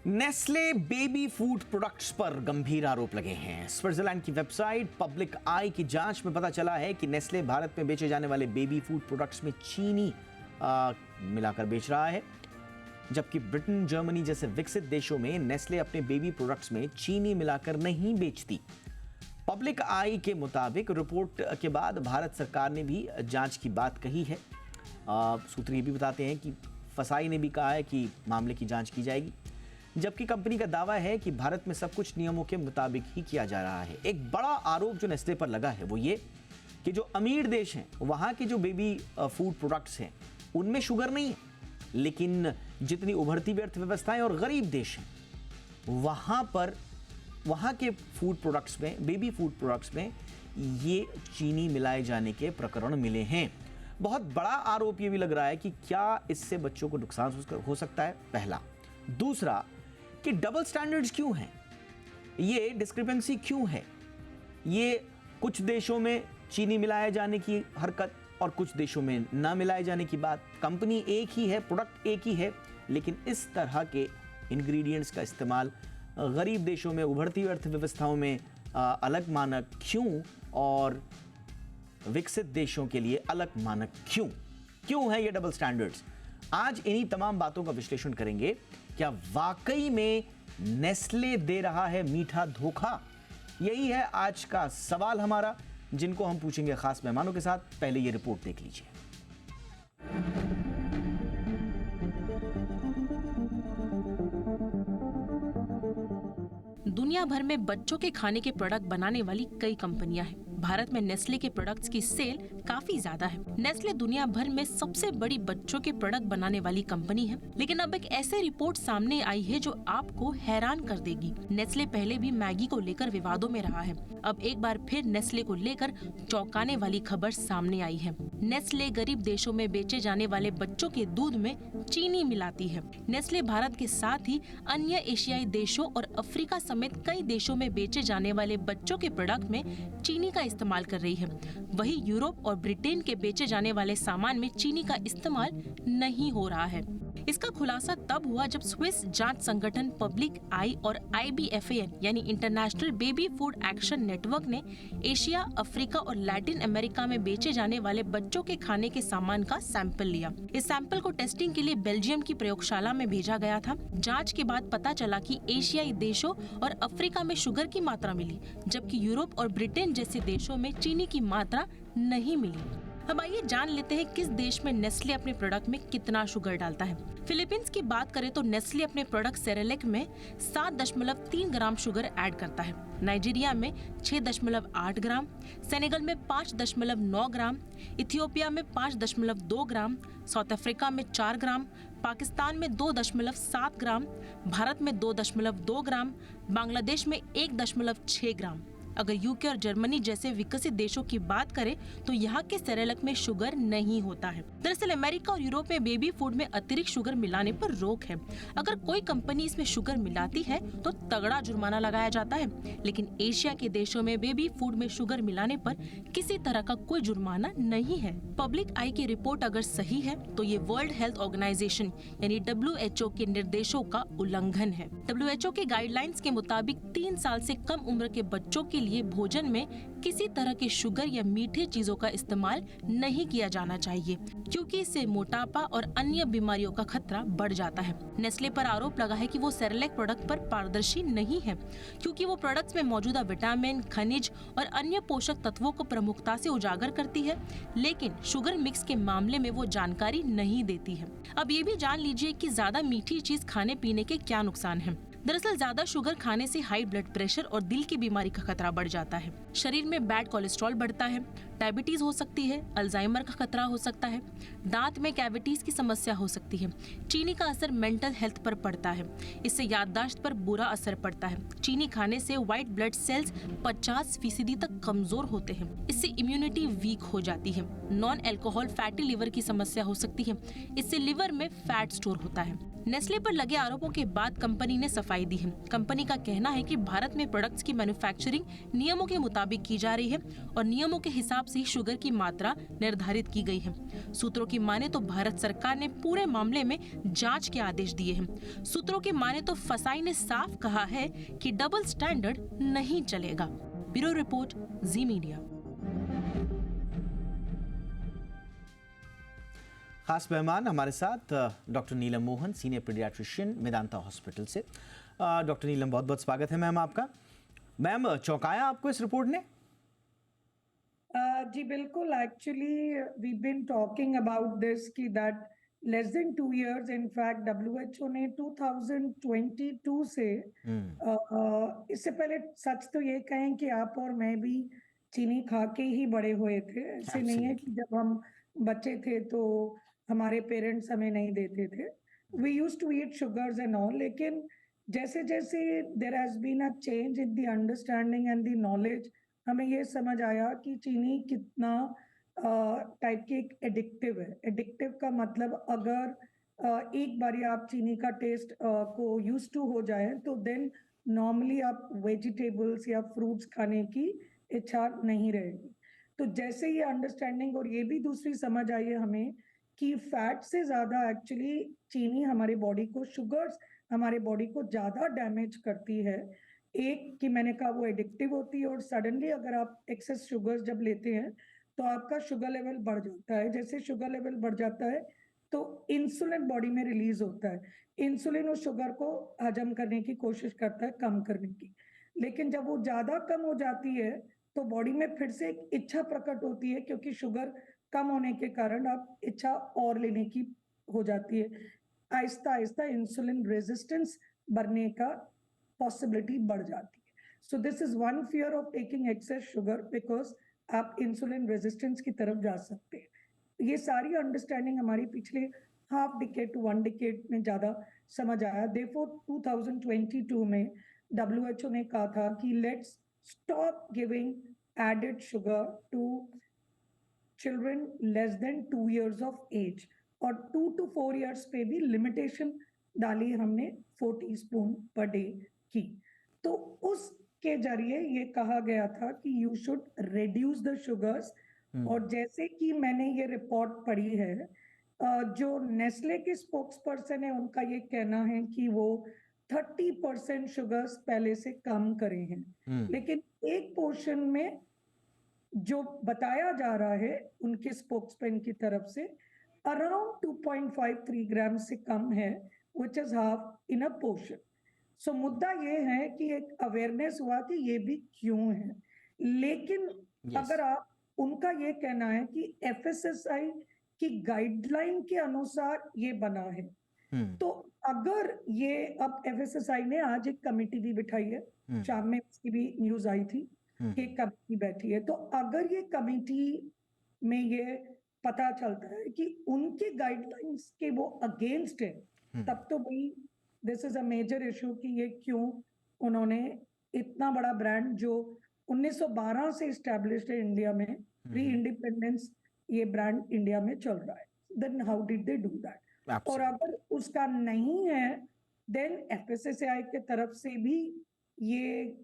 Nestle baby food products पर गंभीर आरोप लगे हैं। स्विट्जरलैंड की वेबसाइट पब्लिक आई की जांच में पता चला है कि नेस्ले भारत में बेचे जाने वाले बेबी फूड प्रोडक्ट्स में चीनी मिलाकर बेच रहा है, जबकि ब्रिटेन, जर्मनी जैसे विकसित देशों में नेस्ले अपने बेबी प्रोडक्ट्स में चीनी मिलाकर नहीं बेचती। पब्लिक आई के मुताबिक रिपोर्ट के बाद भारत सरकार ने भी जांच की बात कही है। सूत्र ये भी बताते हैं कि फसाई ने भी कहा है कि मामले की जांच की जाएगी, जबकि कंपनी का दावा है कि भारत में सब कुछ नियमों के मुताबिक ही किया जा रहा है। एक बड़ा आरोप जो नेस्ले पर लगा है वो ये कि जो अमीर देश हैं वहाँ के जो बेबी फूड प्रोडक्ट्स हैं उनमें शुगर नहीं है, लेकिन जितनी उभरती हुई अर्थव्यवस्थाएं और गरीब देश हैं वहाँ के फूड प्रोडक्ट्स में, बेबी फूड प्रोडक्ट्स में ये चीनी मिलाए जाने के प्रकरण मिले हैं। बहुत बड़ा आरोप ये भी लग रहा है कि क्या इससे बच्चों को नुकसान हो सकता है, पहला। दूसरा कि डबल स्टैंडर्ड्स क्यों हैं, ये डिस्क्रिपेंसी क्यों है, ये कुछ देशों में चीनी मिलाए जाने की हरकत और कुछ देशों में ना मिलाए जाने की बात। कंपनी एक ही है, प्रोडक्ट एक ही है, लेकिन इस तरह के इंग्रेडिएंट्स का इस्तेमाल गरीब देशों में, उभरती हुई अर्थव्यवस्थाओं में अलग मानक क्यों और विकसित देशों के लिए अलग मानक क्यों है ये डबल स्टैंडर्ड्स? आज इन्हीं तमाम बातों का विश्लेषण करेंगे। क्या वाकई में नेस्ले दे रहा है मीठा धोखा? यही है आज का सवाल हमारा, जिनको हम पूछेंगे खास मेहमानों के साथ। पहले ये रिपोर्ट देख लीजिए। दुनिया भर में बच्चों के खाने के प्रोडक्ट बनाने वाली कई कंपनियां हैं। भारत में नेस्ले के प्रोडक्ट्स की सेल काफी ज्यादा है। नेस्ले दुनिया भर में सबसे बड़ी बच्चों के प्रोडक्ट बनाने वाली कंपनी है, लेकिन अब एक ऐसे रिपोर्ट सामने आई है जो आपको हैरान कर देगी। नेस्ले पहले भी मैगी को लेकर विवादों में रहा है, अब एक बार फिर नेस्ले को लेकर चौंकाने वाली खबर सामने आई है। नेस्ले गरीब देशों में बेचे जाने वाले बच्चों के दूध में चीनी मिलाती है। नेस्ले भारत के साथ ही अन्य एशियाई देशों और अफ्रीका समेत कई देशों में बेचे जाने वाले बच्चों के प्रोडक्ट में चीनी का इस्तेमाल कर रही है। वहीं यूरोप और ब्रिटेन के बेचे जाने वाले सामान में चीनी का इस्तेमाल नहीं हो रहा है। इसका खुलासा तब हुआ जब स्विस जांच संगठन पब्लिक आई और IBFAN यानी international baby food action network ने एशिया, अफ्रीका और लैटिन अमेरिका में बेचे जाने वाले बच्चों के खाने के सामान का सैंपल लिया। इस सैंपल को टेस्टिंग के लिए बेल्जियम की प्रयोगशाला में भेजा गया था। जांच के बाद पता चला कि एशियाई देशों और अफ्रीका में शुगर की मात्रा मिली, जबकि यूरोप और ब्रिटेन जैसे देशों में चीनी की मात्रा नहीं मिली। अब आइए जान लेते हैं किस देश में नेस्ले अपने प्रोडक्ट में कितना शुगर डालता है। फिलीपींस की बात करें तो नेस्ले अपने प्रोडक्ट सेरेलेक में 7.3 ग्राम शुगर ऐड करता है। नाइजीरिया में 6.8 ग्राम, सेनेगल में 5.9 ग्राम, इथियोपिया में 5.2 ग्राम, साउथ अफ्रीका में 4 ग्राम, पाकिस्तान में 2.7 ग्राम, भारत में 2.2 ग्राम, बांग्लादेश में 1.6 ग्राम। अगर यूके और जर्मनी जैसे विकसित देशों की बात करें तो यहाँ के सेरेलक में शुगर नहीं होता है। दरअसल अमेरिका और यूरोप में बेबी फूड में अतिरिक्त शुगर मिलाने पर रोक है। अगर कोई कंपनी इसमें शुगर मिलाती है तो तगड़ा जुर्माना लगाया जाता है, लेकिन एशिया के देशों में बेबी फूड में शुगर मिलाने पर किसी तरह का कोई जुर्माना नहीं है। पब्लिक आई की रिपोर्ट अगर सही है तो ये वर्ल्ड हेल्थ ऑर्गेनाइजेशन यानी WHO के निर्देशों का उल्लंघन है। WHO के गाइडलाइंस के मुताबिक 3 साल से कम उम्र के बच्चों के लिए भोजन में किसी तरह के शुगर या मीठे चीजों का इस्तेमाल नहीं किया जाना चाहिए, क्योंकि इससे मोटापा और अन्य बीमारियों का खतरा बढ़ जाता है। नेस्ले पर आरोप लगा है कि वो सेरेलेक प्रोडक्ट पर पारदर्शी नहीं है, क्योंकि वो प्रोडक्ट्स में मौजूदा विटामिन, खनिज और अन्य पोषक तत्वों को प्रमुखता से उजागर करती है, लेकिन शुगर मिक्स के मामले में वो जानकारी नहीं देती है। अब ये भी जान लीजिए कि ज्यादा मीठी चीज खाने पीने के क्या नुकसान है। दरअसल ज्यादा शुगर खाने से हाई ब्लड प्रेशर और दिल की बीमारी का खतरा बढ़ जाता है। शरीर में बैड कोलेस्ट्रॉल बढ़ता है, डायबिटीज हो सकती है, अल्जाइमर का खतरा हो सकता है, दांत में कैविटीज की समस्या हो सकती है। चीनी का असर मेंटल हेल्थ पर पड़ता है, इससे याददाश्त पर बुरा असर पड़ता है। चीनी खाने से व्हाइट ब्लड सेल्स 50% तक कमजोर होते हैं, इससे इम्यूनिटी वीक हो जाती है। नॉन अल्कोहल फैटी लिवर की समस्या हो सकती है, इससे लिवर में फैट स्टोर होता है। नेस्ले पर लगे आरोपों के बाद कंपनी ने सफाई दी है। कंपनी का कहना है कि भारत में प्रोडक्ट्स की मैन्युफैक्चरिंग नियमों के मुताबिक की जा रही है और नियमों के हिसाब से शुगर की मात्रा निर्धारित की गई है। सूत्रों की माने तो भारत सरकार ने पूरे मामले में जांच के आदेश दिए हैं। सूत्रों की माने तो फसाई ने साफ कहा है कि डबल स्टैंडर्ड नहीं चलेगा। Bureau report, Zee media. खास मेहमान हमारे साथ doctor Neelam Mohan, senior paediatrician, Medanta hospital से। डॉक्टर नीलम, बहुत बहुत स्वागत है मैम आपका। मैम, चौंकाया आपको इस रिपोर्ट ने? जी बिल्कुल, actually we been talking about this कि that less than 2 years, in fact WHO ने 2022 से इससे पहले सच तो ये कहें कि आप और मैं भी चीनी खा के ही बड़े हुए थे। ऐसे नहीं है कि जब हम बच्चे थे तो हमारे पेरेंट्स हमें नहीं देते थे। We used to eat sugars and all, लेकिन जैसे जैसे there has been a change in the understanding and the knowledge, हमें ये समझ आया कि चीनी कितना टाइप की एक एडिक्टिव है। एडिक्टिव का मतलब अगर एक बार आप चीनी का टेस्ट को यूज टू हो जाए तो देन नॉर्मली आप वेजिटेबल्स या फ्रूट्स खाने की इच्छा नहीं रहेगी। तो जैसे ये अंडरस्टैंडिंग और ये भी दूसरी समझ आई है हमें कि फैट से ज्यादा एक्चुअली चीनी हमारी बॉडी को, शुगर्स हमारे बॉडी को ज्यादा डैमेज करती है। एक कि मैंने कहा वो एडिक्टिव होती है, और सडनली अगर आप एक्सेस शुगर्स जब लेते हैं तो आपका शुगर लेवल बढ़ जाता है। जैसे शुगर लेवल बढ़ जाता है तो इंसुलिन बॉडी में रिलीज होता है। इंसुलिन उस शुगर को हजम करने की कोशिश करता है, कम करने की। लेकिन जब वो ज्यादा कम हो जाती है तो बॉडी में फिर से एक इच्छा प्रकट होती है, क्योंकि शुगर कम होने के कारण आप इच्छा और लेने की हो जाती है। आहिस्ता आहिस्ता इंसुलिन रेजिस्टेंस बढ़ने का पॉसिबिलिटी बढ़ जाती है। So this is one fear of taking excess sugar, because आप इंसुलिन रेजिस्टेंस की तरफ जा सकते हैं। ये सारी अंडरस्टैंडिंग हमारी पिछले हाफ डिकेड टू 1 डिकेड में ज्यादा समझ आया। देयरफॉर 2022 में WHO ने कहा था कि let's stop giving added sugar to children less than 2 years of age, और 2 to 4 इयर्स पे भी लिमिटेशन डाली हमने 4 टीस्पून पर डे की। तो उसके जरिए ये कहा गया था कि you should reduce the sugars. और जैसे कि मैंने ये रिपोर्ट पढ़ी है, जो नेस्ले के स्पोक्स पर्सन है उनका ये कहना है कि वो 30% शुगर्स पहले से कम करे हैं। लेकिन एक पोर्शन में जो बताया जा रहा है उनके स्पोक्समैन की तरफ से अराउंड 2.53 ग्राम से कम है, which is half in a portion. So मुद्दा ये है कि एक अवेयरनेस हुआ कि ये भी क्यों है। लेकिन अगर आप, उनका ये कहना है कि FSSAI की गाइडलाइन के अनुसार ये बना है। तो अगर ये, अब FSSAI ने आज एक कमेटी भी बिठाई है, शाम में उसकी भी न्यूज आई थी कि कमेटी बैठी है। तो अगर ये कमेटी में ये पता चलता है कि उनके गाइडलाइंस के वो अगेंस्ट है, तब तो भाई this is a major issue कि ये क्यों उन्होंने इतना बड़ा ब्रांड जो 1912 से इस्टेब्लिश्ड है इंडिया में, प्री इंडिपेंडेंस ये ब्रांड इंडिया में चल रहा है, then how did they do that. और अगर उसका नहीं है देन FSSAI के तरफ से भी ये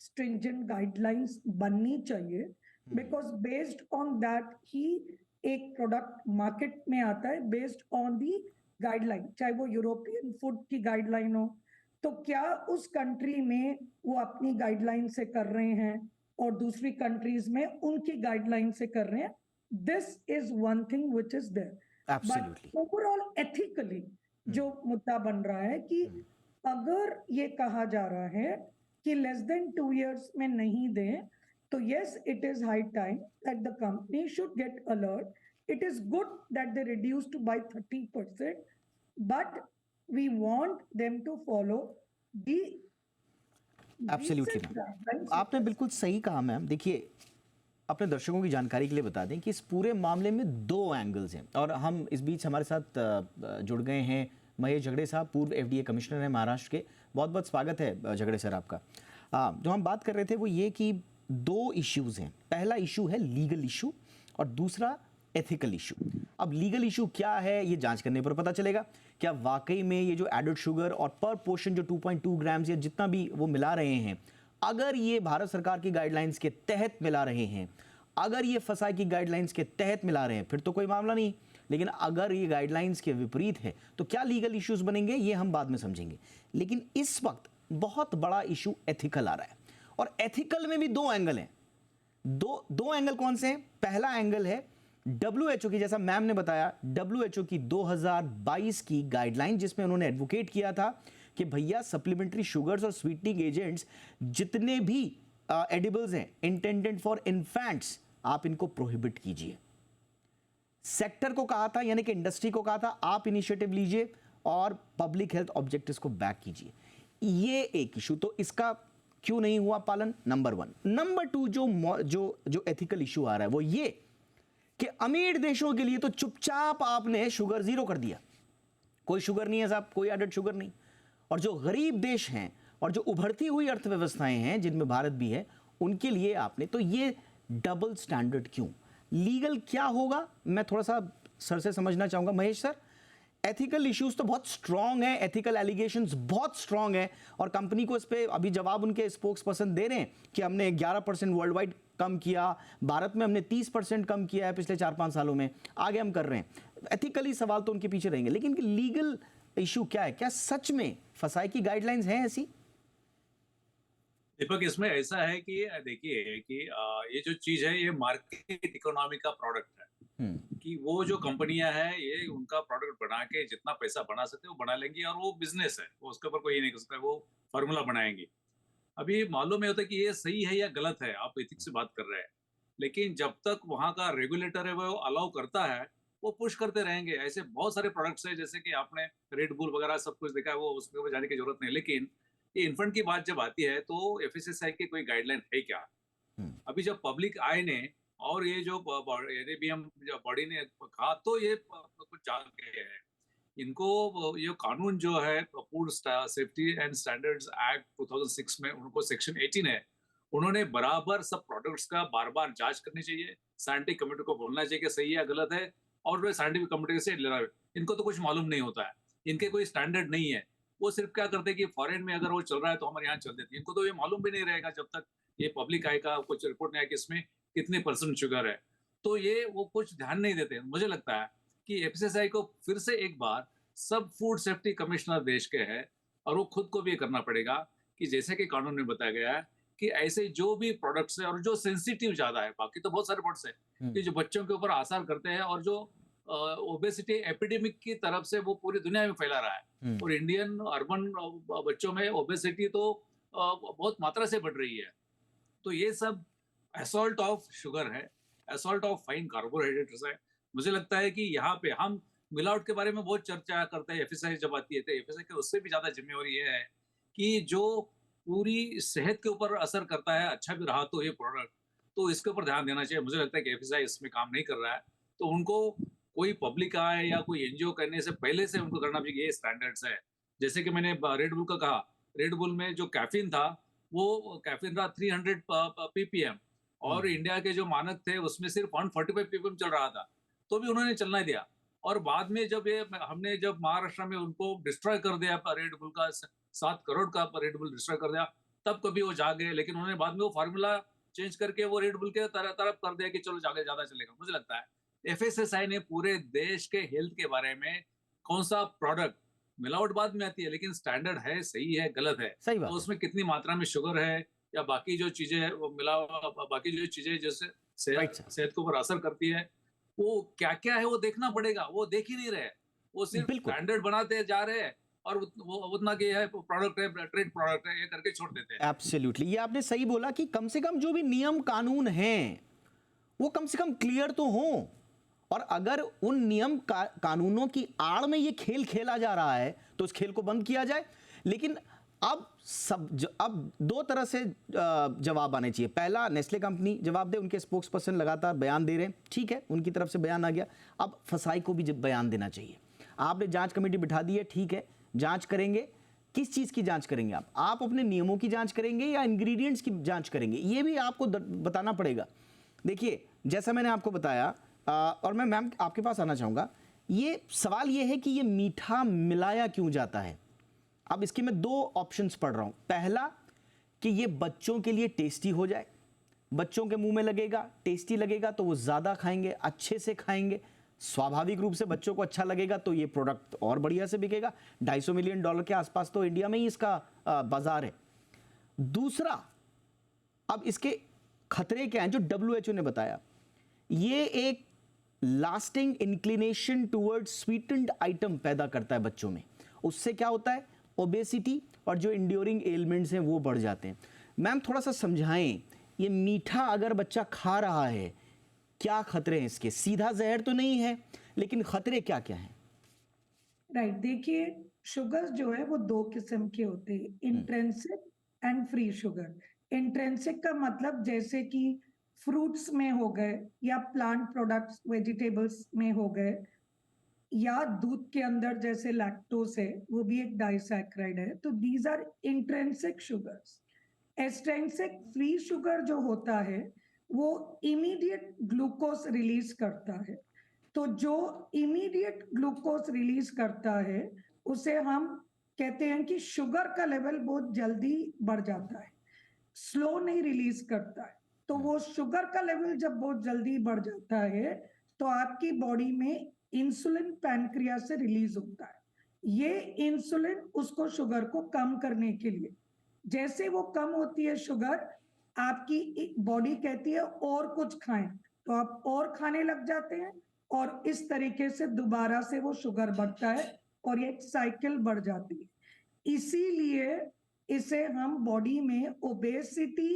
स्ट्रिंजेंट गाइडलाइंस बननी चाहिए, because based on that he एक प्रोडक्ट मार्केट में आता है, बेस्ड ऑन दी गाइडलाइन। चाहे वो यूरोपियन फूड की गाइडलाइन हो, तो क्या उस कंट्री में वो अपनी गाइडलाइन से कर रहे हैं और दूसरी कंट्रीज में उनकी गाइडलाइन से कर रहे हैं। This is one thing which is there, but overall ethically जो मुद्दा बन रहा है कि अगर ये कहा जा रहा है कि लेस देन 2 इयर्स में नहीं दें, तो yes, it is high time that the company should get alert. It is good that they reduced by 30%, but we want them to follow the Absolutely, ma'am. आपने बिल्कुल सही कहा मैम। देखिए, अपने दर्शकों की जानकारी के लिए बता दें कि इस पूरे मामले में 2 एंगल्स हैं, और हम इस बीच हमारे साथ जुड़ गए हैं महेश झगड़े साहब, पूर्व FDA कमिश्नर हैं महाराष्ट्र के। बहुत बहुत स्वागत है झगड़े सर आपका। जो हम बात कर रहे थे वो ये कि 2 इश्यूज हैं। पहला इशू है लीगल इशू और दूसरा एथिकल इशू। अब लीगल इशू क्या है ये जांच करने पर पता चलेगा। क्या वाकई में ये जो एडेड शुगर और पर पोर्शन जो 2.2 ग्राम्स या जितना भी वो मिला रहे हैं, अगर ये भारत सरकार की गाइडलाइंस के तहत मिला रहे हैं, अगर ये फसाई की गाइडलाइंस के तहत मिला रहे हैं फिर तो कोई मामला नहीं, लेकिन अगर ये गाइडलाइंस के विपरीत है तो क्या लीगल इश्यूज बनेंगे ये हम बाद में समझेंगे। लेकिन इस वक्त बहुत बड़ा इशू एथिकल आ रहा है, और एथिकल में भी दो एंगल हैं। दो एंगल कौन से हैं? पहला एंगल है WHO की, जैसा मैम ने बताया, WHO की 2022 की गाइडलाइन, जिसमें उन्होंने एडवोकेट किया था कि भैया सप्लीमेंट्री शुगर्स और स्वीटनिंग एजेंट्स जितने भी एडिबल्स हैं इंटेंडेड फॉर इन्फेंट्स, आप इनको प्रोहिबिट कीजिए। सेक्टर को कहा था, यानी कि इंडस्ट्री को कहा था, आप इनिशिएटिव लीजिए और पब्लिक हेल्थ ऑब्जेक्टिव्स को बैक कीजिए। ये एक इशू, तो इसका क्यों नहीं हुआ पालन, नंबर 1। नंबर 2 जो एथिकल इशू आ रहा है वो ये कि अमीर देशों के लिए तो चुपचाप आपने शुगर जीरो कर दिया, कोई शुगर नहीं है साहब, कोई एडेड शुगर नहीं। और जो गरीब देश हैं और जो उभरती हुई अर्थव्यवस्थाएं हैं जिनमें भारत भी है, उनके लिए आपने, तो ये डबल स्टैंडर्ड क्यों? लीगल क्या होगा, मैं थोड़ा सा सर से समझना चाहूंगा। महेश सर, एथिकल इश्यूज तो बहुत स्ट्रांग है, एथिकल एलिगेशंस बहुत स्ट्रांग है, और कंपनी को इस पे अभी जवाब उनके स्पोक्स पर्सन दे रहे हैं कि हमने 11% वर्ल्ड वाइड कम किया, भारत में हमने 30% कम किया है पिछले 4-5 सालों में, आगे हम कर रहे हैं। एथिकली सवाल तो उनके पीछे रहेंगे, लेकिन लीगल इशू क्या है? क्या सच में फसाई की गाइडलाइंस हैं ऐसी? दीपक, इसमें ऐसा है कि देखिए कि ये जो चीज है ये मार्केट इकोनॉमी का प्रोडक्ट है, कि वो जो कंपनियां हैं ये उनका प्रोडक्ट बना के जितना पैसा बना सकते हैं वो बना लेंगी, और वो बिजनेस है, वो उसके ऊपर कोई नहीं कर सकता, वो फॉर्मूला बनाएंगे। अभी मालूम नहीं होता कि ये सही है या गलत है, आप एथिक्स से बात कर रहे हैं, लेकिन जब तक वहां का रेगुलेटर है वो अलाउ करता है वो पुश करते रहेंगे। ऐसे बहुत सारे प्रोडक्ट्स हैं, जैसे कि आपने रेड बुल वगैरह सब कुछ देखा है, वो उसके ऊपर जाने की जरूरत नहीं। लेकिन ये इन्फेंट की बात जब आती है तो FSSAI की कोई गाइडलाइन है क्या? अभी जब पब्लिक आई ने और ये जो NABM बॉडी ने कहा तो ये कुछ जान गए हैं। इनको ये कानून जो है food safety and standards act 2006 में उनको सेक्शन 18 है, उन्होंने बराबर सब प्रोडक्ट्स का बार बार जांच करनी चाहिए, साइंटिफिक कमेटी को बोलना चाहिए कि सही है गलत है, और वे साइंटिफिक कमेटी से लेना है। इनको तो कुछ मालूम नहीं होता है, इनके कोई स्टैंडर्ड नहीं है, वो सिर्फ क्या करते हैं कि फॉरेन में अगर वो चल रहा है तो हमारे यहाँ चल देती है। इनको तो ये मालूम भी नहीं रहेगा जब तक ये पब्लिक आएगा, कुछ रिपोर्ट नहीं आएगी इसमें कितने % शुगर है, तो ये वो कुछ ध्यान नहीं देते। मुझे लगता है कि FSSAI को फिर से एक बार सब फूड सेफ्टी कमिश्नर देश के हैं, और वो खुद को भी ये करना पड़ेगा कि जैसे कि कानून में बताया गया है कि ऐसे जो भी प्रोडक्ट्स है और जो सेंसिटिव ज्यादा है, बाकी तो बहुत सारे प्रोडक्ट्स है कि जो बच्चों के ऊपर असर करते हैं और जो ओबेसिटी एपिडेमिक की तरफ से वो पूरी दुनिया में फैला रहा है, और इंडियन अर्बन बच्चों में ओबेसिटी तो बहुत मात्रा से बढ़ रही है। तो ये सब असॉल्ट ऑफ शुगर है, असॉल्ट ऑफ फाइन कार्बोहाइड्रेट्स है। मुझे लगता है कि यहाँ पे हम मिलावट के बारे में बहुत चर्चा करते हैं, FSSAI जब आती है तो FSSAI के उससे भी ज्यादा जिम्मेवारी ये है कि जो पूरी सेहत के ऊपर असर करता है, अच्छा भी रहा तो ये प्रोडक्ट, तो इसके ऊपर ध्यान देना चाहिए। मुझे लगता है कि FSSAI इसमें काम नहीं कर रहा है, तो उनको कोई पब्लिक आए या कोई NGO करने से पहले से उनको करना चाहिए ये स्टैंडर्ड्स है। जैसे कि मैंने रेड बुल का कहा, रेड बुल में जो कैफीन था वो कैफीन था 300 ppm, और इंडिया के जो मानक थे उसमें सिर्फ 145 ppm चल रहा था, तो भी उन्होंने चलना दिया। और बाद में जब हमने जब महाराष्ट्र में उनको डिस्ट्रॉय कर दिया, रेड बुल का 7 करोड़ का रेड बुल डिस्ट्रॉय कर दिया, तब कभी वो जाग गए, लेकिन उन्होंने बाद में वो फार्मूला चेंज करके वो रेड बुल के तरफ कर दिया कि चलो जाके ज्यादा चलेगा। मुझे लगता है FSSAI ने पूरे देश के हेल्थ के बारे में कौन सा प्रोडक्ट, मिलावट बाद में आती है लेकिन स्टैंडर्ड है, सही है गलत है, सही बात तो उसमें कितनी मात्रा में शुगर है या बाकी जो चीजें है वो बाकी जो चीजें जैसे सेहत के ऊपर असर करती है, वो क्या क्या है वो देखना पड़ेगा। वो देख ही नहीं रहे, वो सिर्फ स्टैंडर्ड बनाते जा रहे हैं और वो उतना कि है प्रोडक्ट है, ट्रेड प्रोडक्ट है, ये करके छोड़ देते हैं। एब्सोल्युटली, ये आपने सही बोला कि कम से कम जो भी नियम कानून हैं वो कम से कम क्लियर तो हों, और अगर उन नियम कानूनों की आड़ में ये खेल खेला जा रहा है तो उस खेल को बंद किया जाए। लेकिन अब दो तरह से जवाब आने चाहिए। पहला, नेस्ले कंपनी जवाब दे, उनके स्पोक्स पर्सन लगातार बयान दे रहे हैं, ठीक है, उनकी तरफ से बयान आ गया। अब फसाई को भी बयान देना चाहिए। आपने जांच कमेटी बिठा दी है, ठीक है, जांच करेंगे। किस चीज़ की जांच करेंगे आप अपने नियमों की जांच करेंगे या इंग्रेडिएंट्स की जांच करेंगे, ये भी आपको बताना पड़ेगा। देखिए, जैसा मैंने आपको बताया, और मैं मैम आपके पास आना चाहूँगा, ये सवाल ये है कि ये मीठा मिलाया क्यों जाता है। अब इसके मैं 2 ऑप्शंस पढ़ रहा हूँ। पहला कि ये बच्चों के लिए टेस्टी हो जाए, बच्चों के मुंह में लगेगा, टेस्टी लगेगा तो वो ज़्यादा खाएंगे, अच्छे से खाएंगे। स्वाभाविक रूप से बच्चों को अच्छा लगेगा तो ये प्रोडक्ट और बढ़िया से बिकेगा। $250 मिलियन के आसपास तो इंडिया में ही इसका बाजार है। दूसरा, अब इसके खतरे क्या हैं जो WHO ने बताया, ये एक lasting inclination toward sweetened item पैदा करता है बच्चों में। उससे क्या होता है, ओबेसिटी और जो इंड्योरिंग एलिमेंट्स हैं वो बढ़ जाते हैं। मैम थोड़ा सा समझाएं, ये मीठा अगर बच्चा खा रहा है क्या खतरे हैं इसके? सीधा जहर तो नहीं है, लेकिन खतरे क्या क्या हैं? राइट, देखिए शुगर्स जो है वो दो किस्म के होते हैं, intrinsic and free sugar. Intrinsic का मतलब जैसे कि फ्रूट्स में हो गए या प्लांट प्रोडक्ट्स वेजिटेबल्स में हो गए या दूध के अंदर जैसे लैक्टोस है, वो भी एक डाइसैक्राइड है, तो these are intrinsic sugars. Extrinsic free sugar जो होता है वो इमीडिएट ग्लूकोज रिलीज करता है। तो जो इमीडिएट ग्लूकोज रिलीज करता है उसे हम कहते हैं कि शुगर का लेवल बहुत जल्दी बढ़ जाता है, स्लो नहीं रिलीज करता है। तो वो शुगर का लेवल जब बहुत जल्दी बढ़ जाता है तो आपकी बॉडी में इंसुलिन पैनक्रियास से रिलीज होता है। ये इंसुलिन उसको शुगर को कम करने के लिए, जैसे वो कम होती है शुगर, आपकी बॉडी कहती है और कुछ खाएं, तो आप और खाने लग जाते हैं और इस तरीके से दोबारा से वो शुगर बढ़ता है और ये साइकिल बढ़ जाती है। इसीलिए इसे हम बॉडी में ओबेसिटी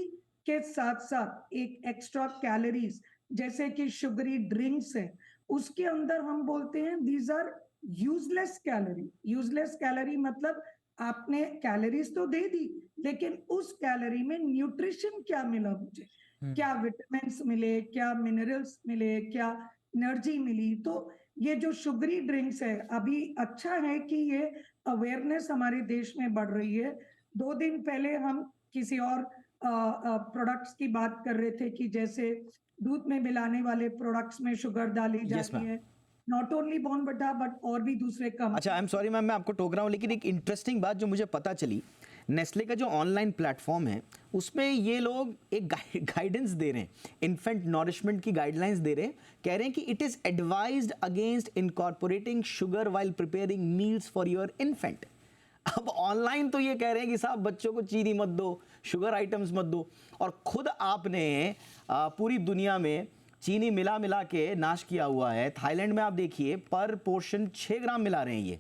के साथ साथ एक एक्स्ट्रा कैलोरीज जैसे कि शुगरी ड्रिंक्स है उसके अंदर हम बोलते हैं these are useless calorie. Useless calorie मतलब आपने कैलोरीज तो दे दी लेकिन उस कैलोरी में न्यूट्रिशन क्या मिला मुझे, क्या विटामिन्स मिले, क्या मिनरल्स मिले, क्या एनर्जी मिली। तो ये जो शुगरी ड्रिंक्स है, अभी अच्छा है कि ये अवेयरनेस हमारे देश में बढ़ रही है। 2 दिन पहले हम किसी और प्रोडक्ट्स की बात कर रहे थे कि जैसे दूध में मिलाने वाले प्रोडक्ट्स में शुगर डाली जाती है, नॉट ओनली बॉर्नविटा बट और भी दूसरे कम। अच्छा, आई एम सॉरी मैम, मैं आपको टोक रहा हूँ, लेकिन एक इंटरेस्टिंग बात जो मुझे पता चली, नेस्ले का जो ऑनलाइन प्लेटफॉर्म है उसमें ये लोग एक गाइडेंस दे रहे हैं, इन्फेंट नॉरिशमेंट की गाइडलाइंस दे रहे हैं। कह रहे हैं कि it is advised against incorporating sugar while preparing meals for your infant. अब ऑनलाइन तो ये कह रहे हैं कि साहब बच्चों को चीनी मत दो, शुगर आइटम्स मत दो, और खुद आपने पूरी दुनिया में चीनी मिला मिला के नाश किया हुआ है। थाईलैंड में आप देखिए पर पोर्शन 6 ग्राम मिला रहे हैं ये।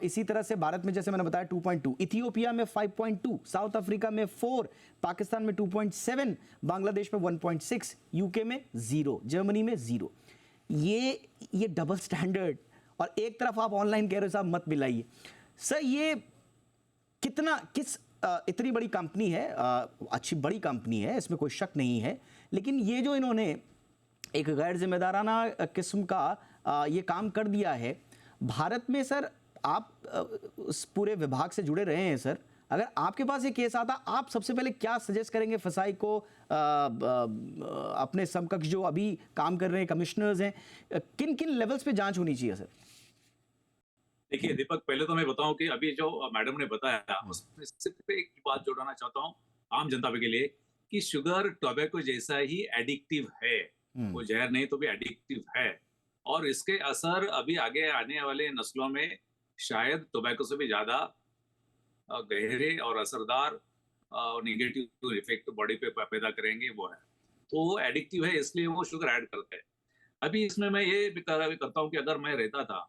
इसी तरह से भारत में जैसे मैंने बताया 2.2, इथियोपिया में 5.2, साउथ अफ्रीका में 4, पाकिस्तान में 2.7, बांग्लादेश में 1.6, यूके में 0, जर्मनी में 0। ये डबल स्टैंडर्ड, और एक तरफ आप ऑनलाइन कह रहे हो साहब मत मिलाइए। सर ये इतनी बड़ी कंपनी है, अच्छी बड़ी कंपनी है, इसमें कोई शक नहीं है, लेकिन ये जो इन्होंने एक गैर जिम्मेदाराना किस्म का ये काम कर दिया है भारत में। सर आप उस पूरे विभाग से जुड़े रहे हैं सर, अगर आपके पास ये केस आता आप सबसे पहले क्या सजेस्ट करेंगे फसाई को, अपने समकक्ष जो अभी काम कर रहे हैं कमिश्नर्स हैं, किन किन लेवल्स पे जांच होनी चाहिए सर? देखिए दीपक, पहले तो मैं बताऊं कि अभी जो मैडम ने बताया उसमें सिर्फ एक बात जोड़ना चाहता हूं आम जनता के लिए कि शुगर टोबैको जैसा ही एडिक्टिव है, वो जहर नहीं तो भी एडिक्टिव है, और इसके असर अभी आगे आने वाले नस्लों में शायद टोबैको से भी ज्यादा गहरे और असरदार नेगेटिव इफेक्ट बॉडी पे पैदा करेंगे। वो है तो वो एडिक्टिव है, इसलिए वो शुगर ऐड करते हैं। अभी इसमें मैं ये भी करता हूँ कि अगर मैं रहता था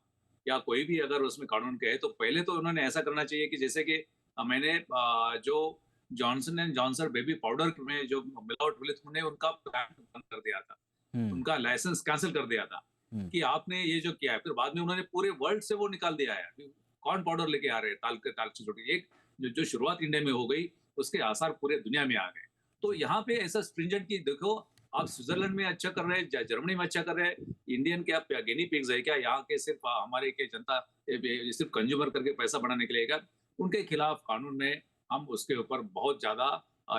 या कोई भी अगर उसमें कानून के है तो पहले तो उन्होंने ऐसा करना चाहिए कि जैसे कि मैंने जो Johnson and Johnson baby powder में जो मिलावट मिली उन्हें उनका प्लांट बंद कर दिया था, उनका लाइसेंस कैंसिल कर दिया था कि आपने ये जो किया है। फिर बाद में उन्होंने पूरे वर्ल्ड से वो निकाल दिया है। कौन पाउडर लेके आ रहे हैं ताल से छोटी एक जो शुरुआत इंडिया में हो गई उसके आसार पूरे दुनिया में आ गए। तो यहाँ पे ऐसा स्ट्रिंजेंट की देखो, आप स्विट्जरलैंड में अच्छा कर रहे हैं, जर्मनी में अच्छा कर रहे हैं, इंडियन क्या गिनी पिग्स है क्या यहाँ के? सिर्फ हमारे के जनता सिर्फ कंज्यूमर करके पैसा बढ़ाने के लिए क्या? उनके खिलाफ कानून में हम उसके ऊपर बहुत ज्यादा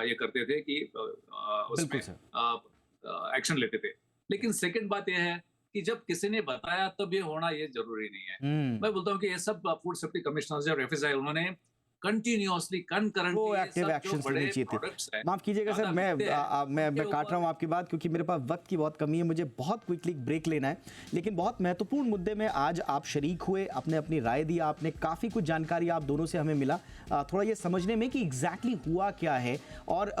ये करते थे कि उसमें एक्शन लेते थे। लेकिन सेकंड बात यह है कि जब किसी ने बताया तब ये होना ये जरूरी नहीं है। मैं बोलता हूँ कि ये सब फूड सेफ्टी कमिश्नर और एफएसआई उन्होंने कंटिन्यूअसली कंकरेंटली प्रोएक्टिव एक्शंस लेने चाहिए थे। माफ कीजिएगा सर, मैं काट रहा हूँ आपकी बात क्योंकि मेरे पास वक्त की बहुत कमी है, मुझे बहुत क्विकली ब्रेक लेना है। लेकिन बहुत महत्वपूर्ण मुद्दे में आज आप शरीक हुए, आपने अपनी राय दी, आपने काफ़ी कुछ जानकारी आप दोनों से हमें मिला, थोड़ा ये समझने में कि एग्जैक्टली हुआ क्या है और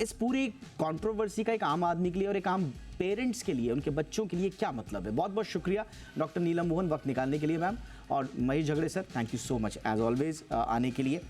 इस पूरी कंट्रोवर्सी का एक आम आदमी के लिए और एक आम पेरेंट्स के लिए, उनके बच्चों के लिए क्या मतलब है। बहुत बहुत शुक्रिया डॉक्टर नीलम मोहन वक्त निकालने के लिए मैम, और Mahesh Jhagde sir, thank you so much as always आने के लिए।